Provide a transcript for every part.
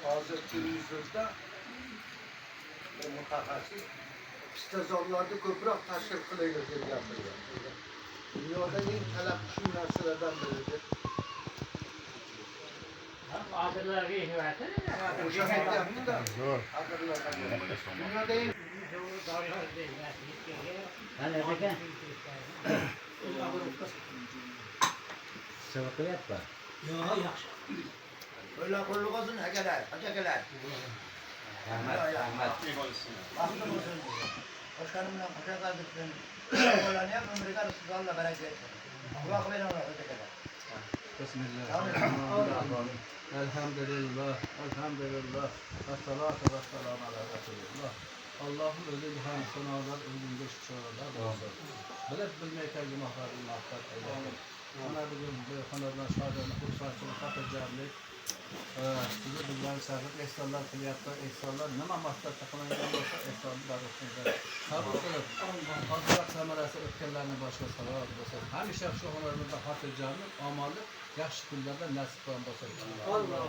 Hazreti Yüzül'de mutahassıs istezonlarni ko'proq tashkil qilaylik deb gapirgan. Dunyoda eng talab shu narsalardan biridir. Adırlarga yeyapti. O'sha aytyapti-da. Adırlarga. Dunyoda eng Qani ekan? Sabaq qilyapti. Yo'q, yaxshi. Qo'ylar qo'lli bo'lsin, akalar, akalar. Rahmat, rahmat. Vaqti bo'lsin. Boshqani bilan qo'sha qildim. Qo'llarni ham umriga rizqi Alloh baraka bersin. Duo qilinglar akalar. Bismillahirrahmanirrahim. Elhamdülillah, elhamdülillah. Esselatu vesselamu ala Resulillah. Allah'ın ödül hem sınavlar, ölümde şükürler olsun. Bilip bilmeyken günahları mahvet eylesin. Ona bugün bu konudan şahadını kutsatçılık katacağımlık. Sizi bizden sabit ehsanlar kılıyaptı. Ehsanlar nima maksatda kılıngan olsa ehsanlar olsun. Sabit kılıp, hazırat samarası ötkenlerini başka salat olsun. Hamisha şu honorunda hatırcağımlık, amallık, yaxshi kunlarda nasib qilgan bo'lsin. Alloh.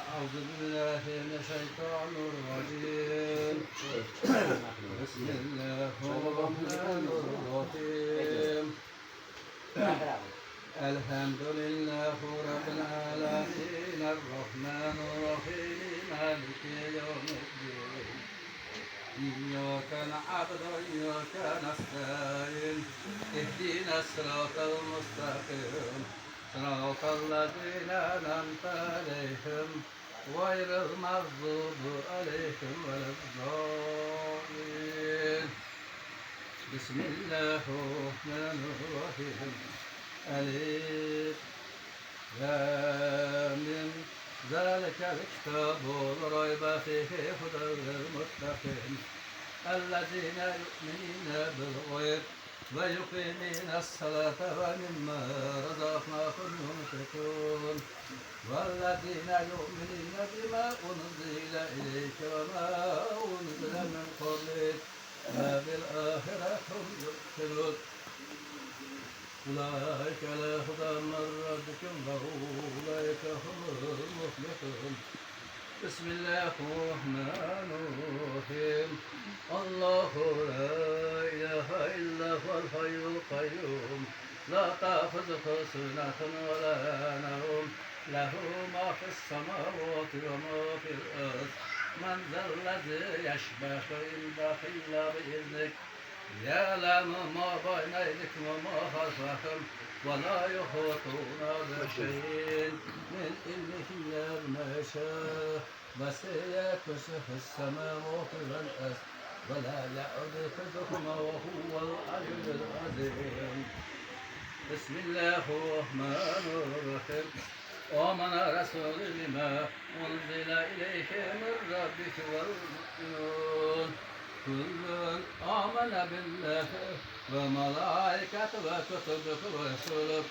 أعوذ بالله من الشيطان الرجيم. بسم الله الرحمن الرحيم. الحمد لله رب العالمين الرحمن الرحيم مالك يوم الدين. إياك نعبد وإياك نستعين اهدنا الصراط المستقيم صراط الذين أنعمت عليهم غير المغضوب عليهم ولا الضالين. بسم الله الرحمن الرحيم. ألف لام ميم ذلك الكتاب لا ريب فيه هدى للمتقين الذين يؤمنون بالغيب ويقيمون الصلاة ومما رزقناهم ينفقون والذين يؤمنون بما أنزل إليك وما أنزل من قبلك وبالآخرة هم يؤمنون أولئك على هدى من ربهم وأولئك هم المفلحون. بسم الله الرحمن الرحيم. الله لا إله إلا هو الحي القيوم لا تأخذه سنة ولا نوم له ما في السماوات وما في الأرض من ذا الذي يشفع عنده إلا بإذنه يعلم ما بين أيديكم وما خلفكم ولا يحيطون بشيء من علمه إلا بما شاء وسع كرسيه السماوات والأرض ولا يعود حفظهما وهو العلي العظيم. بسم الله الرحمن الرحيم. آمن الرسول بما أنزل إليه من ربه والمؤمنون كل آمن بالله وملائكته وكتبه ورسله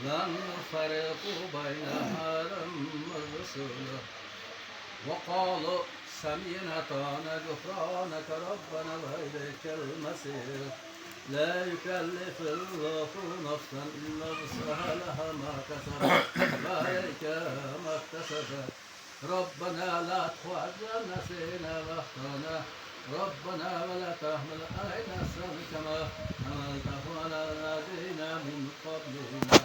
لا نفرق بين أحد من رسله وقالوا سمعنا وأطعنا غفرانك ربنا وإليك المصير لا يكلف الله نفسا إلا وسعها لها ما كسبت وعليها ما اكتسبت ربنا لا تؤاخذنا نسينا واخطأنا ربنا ولا تحمل علينا إصرا كما حملته على الذين من قبلنا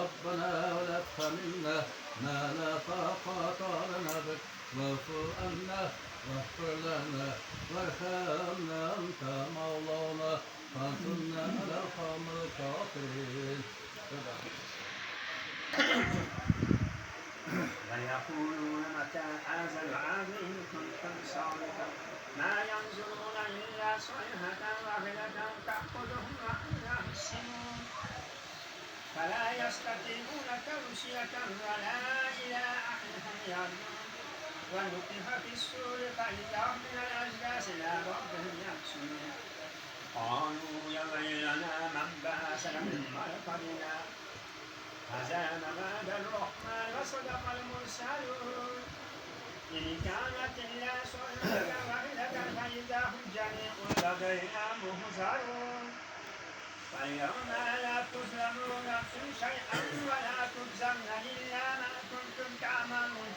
ربنا ولا تحملنا ما لا طاقة لنا به واعف عنا واغفر لنا وارحمنا أنت مولانا فانصرنا على القوم الكافرين. ويقولون متى هذا العام إن كنتم صادقين ما ينظرون إلا صيحة واحدة تأخذهم وهم يحسنون فلا يستطيعون توصية ولا إلى أهلهم يرجعون ونفخ في الصور فإذا هم من الأجداث إلى ربهم يحشرون قالوا يا ويلنا من بعثنا من مرقدنا هذا مبعد الرحمن وصدق المرسلون إن كانت إلا صعبة واحدة فإذا هم جميع لدينا محضرون فاليوم لا تظلمون نفس شيئا ولا تجزون إلا ما كنتم تعملون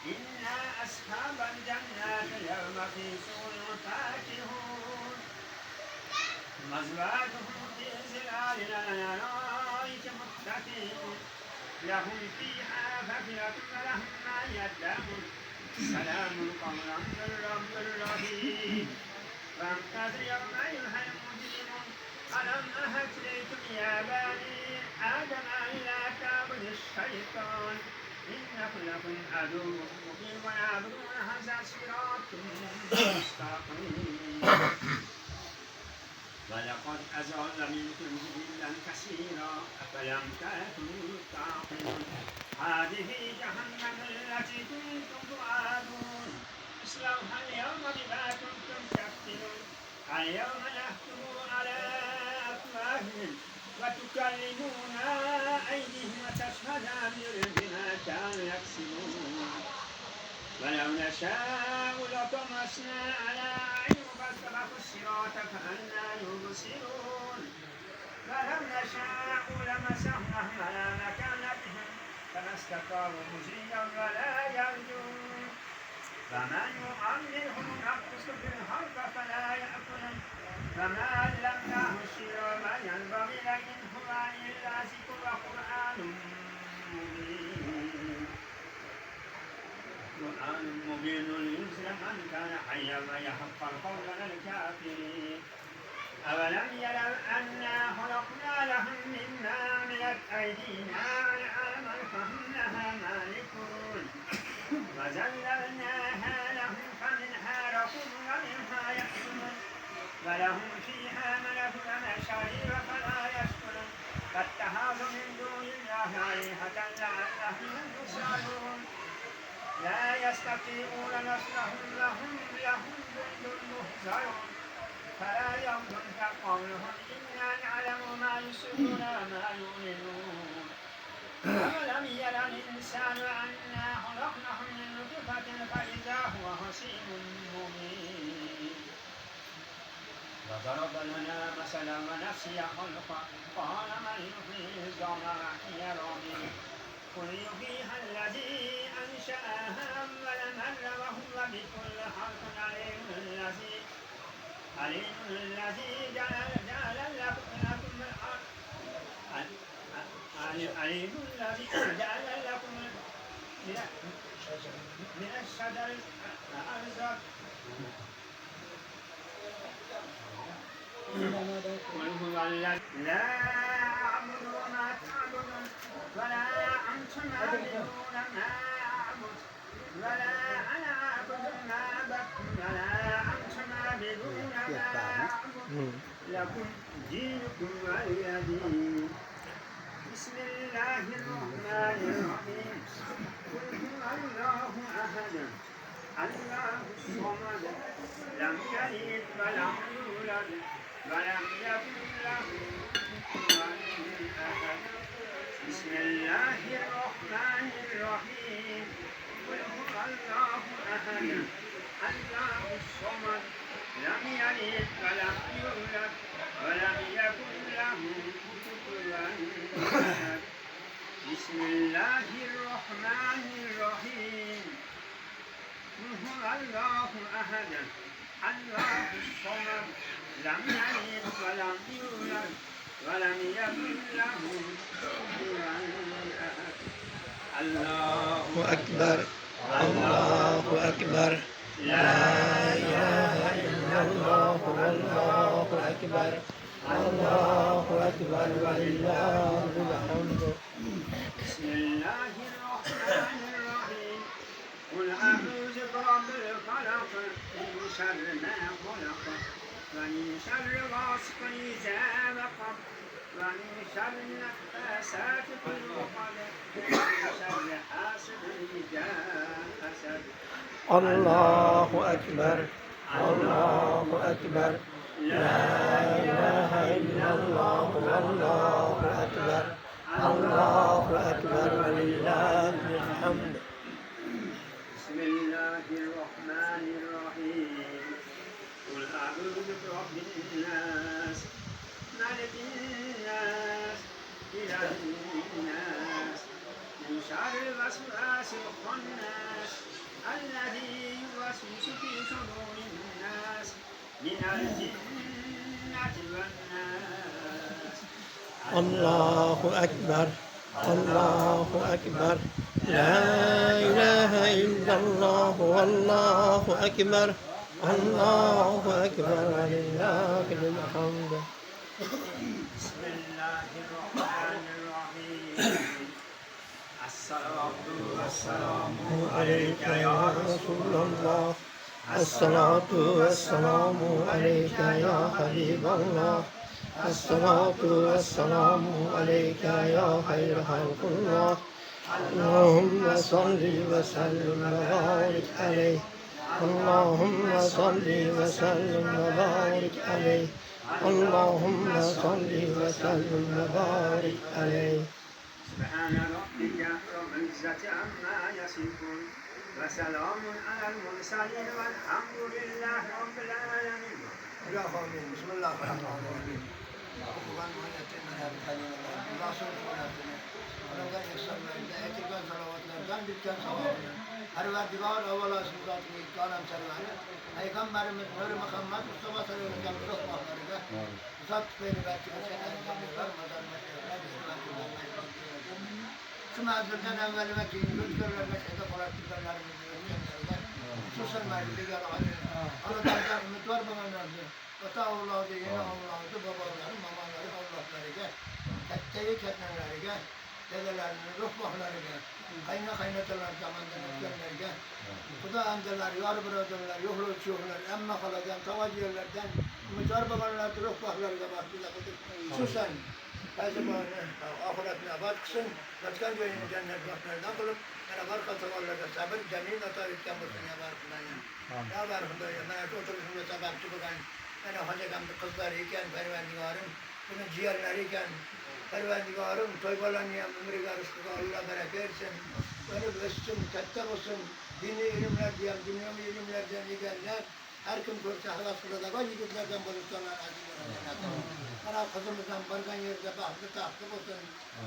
إنا أصحاب الجنات اليوم في سرور فاكهون وأزواجهم في ظلال على الأرائك متكئون لهم فيها فاكهة ولهم ما يدعون سلام قولا من رب رحيم فامتازوا يوم أيها المجرمون ألم أهد إليكم يا بني آدم ألا تعبدوا الشيطان إنه لكم عدو مبين ويعبدون هذا صراط مستقيم ولقد أضل منكم جبلا كثيرا أفلم تكونوا تعقلون هذه جهنم التي كنتم توعدون اصلوها اليوم بما كنتم تكفرون اليوم نختم على أفواههم وتكلمنا أيديهم وتشهد أرجلهم بما كانوا يكسبون ولو نشاء لطمسنا على أعينهم فاستبقوا الصراط فأنى يبصرون ولو نشاء لمسخناهم على مكانتهم فما استطاعوا مجيا ولا يرجون فمن يؤمنه نقص في الخلق فلا يأكلون فما علمناه الشعر ما ينبغي له إن هو إلا ذكر وقرآن مبين لينذر من كان حيا ويحق القول على الكافرين أولم يروا أنا خلقنا لهم مما عملت أيدينا أنعاما فهم لها مالكون وذللناها لهم فمنها ركوب ومنها يأكلون ولهم فيها منافع ومشارب فلا يشكرون فاتخذوا من دون الله آلهة لعلهم ينصرون لا يستطيعون نصرهم لهم جند محضرون فلا يحزنك قولهم إنا نعلم ما يسرون وما يعلنون أولم ير الإنسان أنا خلقناه من نطفة فإذا هو خصيم مبين وضرب لنا مثلا ونسي خلقه قال من يحيي العظام وهي رميم قل يحييها الذي أنشأها أول مرة وهو بكل خلق عليم الذي جعل لكم الأرض عليم الذي جعل لكم من الشجر الأزرق قل هو الذي لا أعبد وما تعبدون ولا أنتم عابدون ما أعبد ولا أنا أعبد ما عبدتم ولا أنتم عابدون ما أعبد لكم دينكم ولي دين بسم الله الرحمن الرحيم قل هو الله أحد الله الصمد لم يلد ولم يولد ولم يكن له كفوا أحد بسم الله الرحمن الرحيم قل هو الله أحد الله الصمد لم يلد ولم يولد ولم يكن له كفوا أحد بسم الله الرحمن الرحيم قل هو الله أحد الله الصمد لم يلد ولم يولد ولم يكن له كفوا أحد الله أكبر الله أكبر لا إله إلا الله والله أكبر الله أكبر ولله الحمد بسم الله الرحمن الرحيم قل أعوذ برب الفلق من شر ما خلق ومن شر غاسق إذا وقب ومن شر النفاثات في العقد ومن شر حاسد إذا حسد الله أكبر الله أكبر لا إله إلا الله والله أكبر الله أكبر ولله الحمد. بسم الله الرحمن الرحيم قل أعوذ برب الناس ملك الناس إله الناس من شر الوسواس الخناس الذي يوسوس في صدور الناس من الجنة والناس. الله أكبر الله أكبر لا إله إلا الله والله أكبر الله أكبر ولله الحمد. بسم الله الرحمن الرحيم الصلاة والسلام عليك يا رسول الله الصلاة والسلام عليك يا حبيب الله الصلاة والسلام عليك يا خير خلق الله اللهم صل وسلم وبارك عليه اللهم صل وسلم وبارك عليه اللهم صل وسلم وبارك عليه. سبحان ربك رب العزة عما يصفون وسلام على المرسلين والحمد لله رب العالمين. آمين. بسم الله الرحمن الرحيم. Kurban ayetlerine bir kelimeler. Allah sözlerine. Oradan yaşamlarında etikal salavatlardan dükkan savabını. Perverdigar avalasın zatını ikkalam servani. Peygamberimiz Nuri Muhammed Mustafa sallallahu aleyhi ve sellem rahmetlerine. Uzak tüfeğini belki şeylerden varmadan şu mevzudan evvel ve ki lütfürler ve şeyde kolaktıklarlarımızı öğrenenlerden hususen meclisi yararlı. Anadolu'da ümit var bana nerede? Ata Allah'ı, yine Allah'ı, babaları, mamaları, Allah'ları gel. Ketteyi ketneleri gel. Dedelerini, ruhbahları gel. Kaynatalar zamandan öpkenler gel. Kuda amcalar, yar buradarlar, yuhlu çuhlar, emme kaladan, tavaciyerlerden, mücar babalar, ruhbahları da bahsediyor. Hususen Feyzibâne, ahiretine baksın, kaçkan göğünü cennet baklarından kılıp, yani barka tavallarda sabır, cemil ata ütken bulsun ya barkından ya. Ya barkından ya, ben oturuşumda sabah çıkıkan, yani hacıkamda kızları iken, pervendigarım, bunun ciğerleri iken, pervendigarım, toybalan ya, ömrü karıştığı Allah berek versin, beni bessin, tettem olsun, dini ilimler diyen, dünyavi ilimlerden igenler, her kim görse havas kılada var, yigitlerden buluşlarlar, azimler. Bana kızımızdan bargan yerde bahtı tahtı olsun,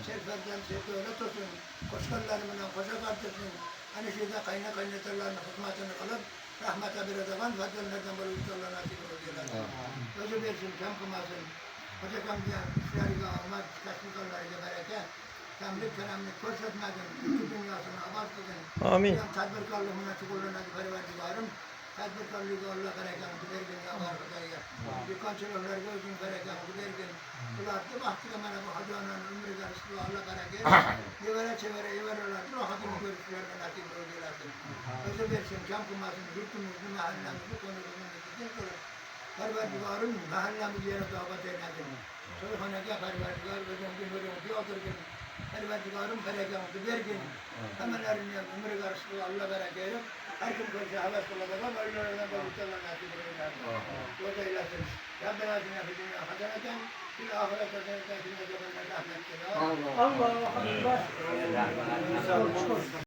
şerferden öğret olsun, koşkarlarımla koşa kartırsın, hani şeyde kaynatırlarını hizmetini kılıp, rahmete bir edevan, fadillerden buluşlarlar, nasip olurlar. Özü versin, kem kımasın, hoca kam diyen, işleri almak, kaçmışlarla bereke, temlik, keremlik, koşetmedin, iki dünyasını abartırdın. Amin. Tedbirkarlığına çukurlarına perverdigarım, tedbirkarlığı Allah berekanı vergin ya var kadar. Yıkançılarlar gözün berekanı vergin. Kulattı bahtı bana bu hacıanan ömrü karıştı Allah bereket. Yevere çevere yevereler. Rahatını görüşlerine nasip oldulasın. Özü versin, cam kumasın, yurtumuzu, mahallemizi, konumuzu, gidin kılır. Perverdigarın mahallemizi yere davet eylesin. Soyhanege perverdigar, gözün gün bir otur gün. Perverdigarın berekanı vergin. Hemen erine ömrü karıştı Allah bereket. Her kim görse havas kılacak ama ölülerden buluşlarla nasip olurlar. Yolda eylesin. Rabbena atina fid dünya haseneten fil ahireti haseneten fil cehenneme rahmetin. Allah Allah.